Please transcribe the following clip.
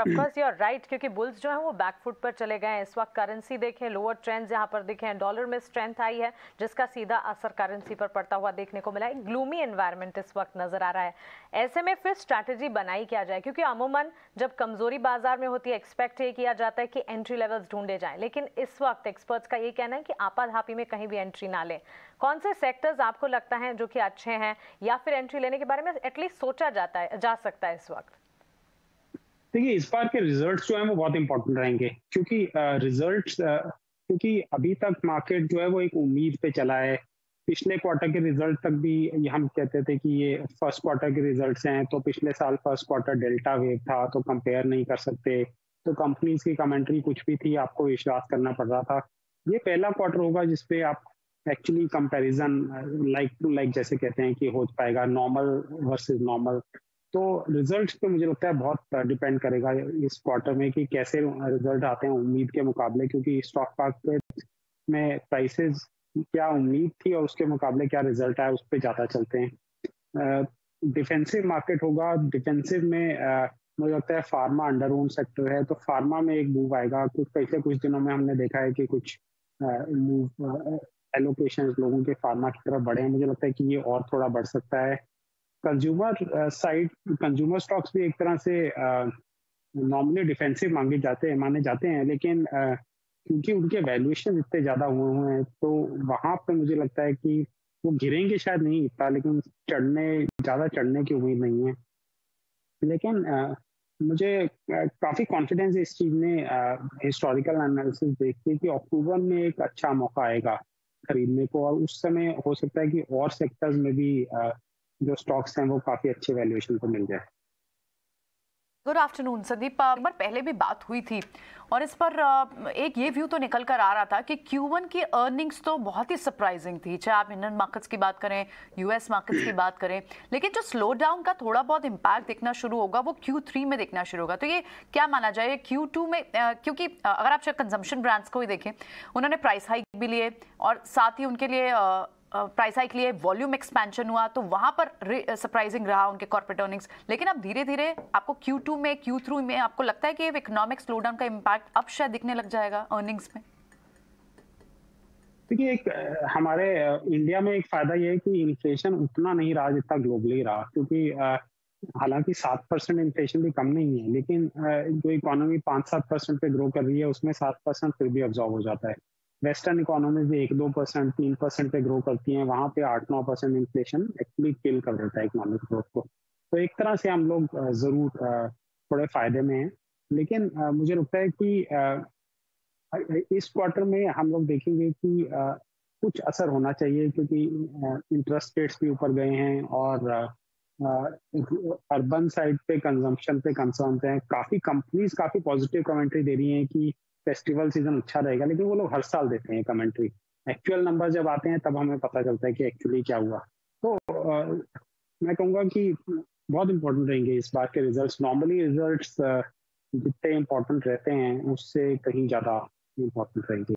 Of course you are right, क्योंकि bulls जो है वो बैकफुट पर चले गए हैं इस वक्त। करेंसी देखें, लोअर ट्रेंड्स यहाँ पर देखें, डॉलर में स्ट्रेंथ आई है जिसका सीधा असर करेंसी पर पड़ता हुआ देखने को मिला है। ग्लूमी एनवायरनमेंट इस वक्त नजर आ रहा है। ऐसे में फिर स्ट्रैटेजी बनाई क्या जाए, क्योंकि अमूमन जब कमजोरी बाजार में होती है एक्सपेक्ट ये किया जाता है कि एंट्री लेवल्स ढूंढे जाएं, लेकिन इस वक्त एक्सपर्ट्स का ये कहना है कि आपाधापी में कहीं भी एंट्री ना लें। कौन से सेक्टर्स आपको लगता है जो कि अच्छे हैं या फिर एंट्री लेने के बारे में एटलीस्ट सोचा जा सकता है इस वक्त? देखिए, इस बार के रिजल्ट्स जो हैं वो बहुत इंपॉर्टेंट रहेंगे, क्योंकि क्योंकि अभी तक मार्केट जो है वो एक उम्मीद पे चला है। पिछले क्वार्टर के रिजल्ट तक भी ये हम कहते थे कि ये फर्स्ट क्वार्टर के रिजल्ट्स हैं, तो पिछले साल फर्स्ट क्वार्टर डेल्टा वेव था तो कंपेयर नहीं कर सकते, तो कंपनीज की कमेंट्री कुछ भी थी, आपको विश्वास करना पड़ रहा था। ये पहला क्वार्टर होगा जिसपे आप actually comparison like to like जैसे कहते हैं कि हो पाएगा, नॉर्मल वर्सेस नॉर्मल। तो रिजल्ट्स पे मुझे लगता है बहुत डिपेंड करेगा इस क्वार्टर में कि कैसे रिजल्ट आते हैं उम्मीद के मुकाबले, क्योंकि स्टॉक मार्केट में प्राइसेस क्या उम्मीद थी और उसके मुकाबले क्या रिजल्ट आया उस पर ज़्यादा चलते हैं। डिफेंसिव मार्केट होगा, डिफेंसिव में मुझे लगता है फार्मा अंडर ओन सेक्टर है, तो फार्मा में एक मूव आएगा। पिछले कुछ दिनों में हमने देखा है कि कुछ मूव एलोकेशन लोगों के फार्मा की तरफ बढ़े हैं। मुझे लगता है कि ये और थोड़ा बढ़ सकता है। कंज्यूमर साइड, कंज्यूमर स्टॉक्स भी एक तरह से नॉर्मली डिफेंसिव माने जाते हैं, लेकिन क्योंकि उनके वैल्यूएशन इतने ज़्यादा हुए हैं, तो वहाँ पे मुझे लगता है कि वो गिरेंगे शायद नहीं इतना, लेकिन ज़्यादा चढ़ने की उम्मीद नहीं है। लेकिन मुझे काफ़ी कॉन्फिडेंस है इस चीज़ में, हिस्टोरिकल एनालिसिस देख के, कि अक्टूबर में एक अच्छा मौका आएगा खरीदने को, और उस समय हो सकता है कि और सेक्टर्स में भी जो स्टॉक्स हैं वो काफ़ी अच्छे वैल्यूएशन पर मिल जाए। Good afternoon Sandeep. एक बार पहले भी बात हुई थी और इस पर एक ये व्यू तो निकल कर आ रहा था कि Q1 की अर्निंग्स तो बहुत ही सरप्राइजिंग थी, चाहे आप इंडियन मार्केट्स की बात करें, यूएस मार्केट्स की बात करें, लेकिन जो स्लो डाउन का थोड़ा बहुत इम्पैक्ट दिखना शुरू होगा वो Q3 में दिखना शुरू होगा। तो ये क्या माना जाए Q2 में, क्योंकि अगर आप कंजम्पशन ब्रांड्स को ही देखें, उन्होंने प्राइस हाइक भी लिए और साथ ही उनके लिए प्राइस हाइक लिए, वॉल्यूम एक्सपेंशन हुआ, तो वहां पर सरप्राइजिंग रहा उनके कॉर्पोरेट अर्निंग्स। लेकिन अब धीरे धीरे आपको Q2 में, Q3 में आपको लगता है कि इकोनॉमिक स्लोडाउन का इम्पैक्ट अब शायद दिखने लग जाएगा अर्निंग्स में? देखिए, एक हमारे इंडिया में एक फायदा ये है कि इन्फ्लेशन उतना नहीं रहा जितना ग्लोबली रहा, क्योंकि हालांकि 7% इन्फ्लेशन भी कम नहीं है, लेकिन जो इकोनॉमी 5-7% पे ग्रो कर रही है उसमें 7% फिर भी ऑब्जॉर्व हो जाता है। वेस्टर्न इकोनॉमीज भी 1-2%, 3% पे ग्रो करती हैं, वहाँ पे 8-9% इन्फ्लेशन एक्चुअली किल कर देता है इकोनॉमिक ग्रोथ को। तो एक तरह से हम लोग जरूर थोड़े फायदे में हैं, लेकिन मुझे लगता है कि इस क्वार्टर में हम लोग देखेंगे कि कुछ असर होना चाहिए, क्योंकि इंटरेस्ट रेट्स भी ऊपर गए हैं और अर्बन साइड पे कंजम्पशन पे कंसर्न हैं। काफ़ी कंपनीज काफ़ी पॉजिटिव कमेंट्री दे रही हैं कि फेस्टिवल सीजन अच्छा रहेगा, लेकिन वो लोग हर साल देते हैं कमेंट्री। एक्चुअल नंबर जब आते हैं तब हमें पता चलता है कि एक्चुअली क्या हुआ। तो मैं कहूँगा कि बहुत इंपॉर्टेंट रहेंगे इस बार के रिजल्ट्स। नॉर्मली रिजल्ट्स जितने इम्पोर्टेंट रहते हैं उससे कहीं ज़्यादा इम्पोर्टेंट रहेंगे।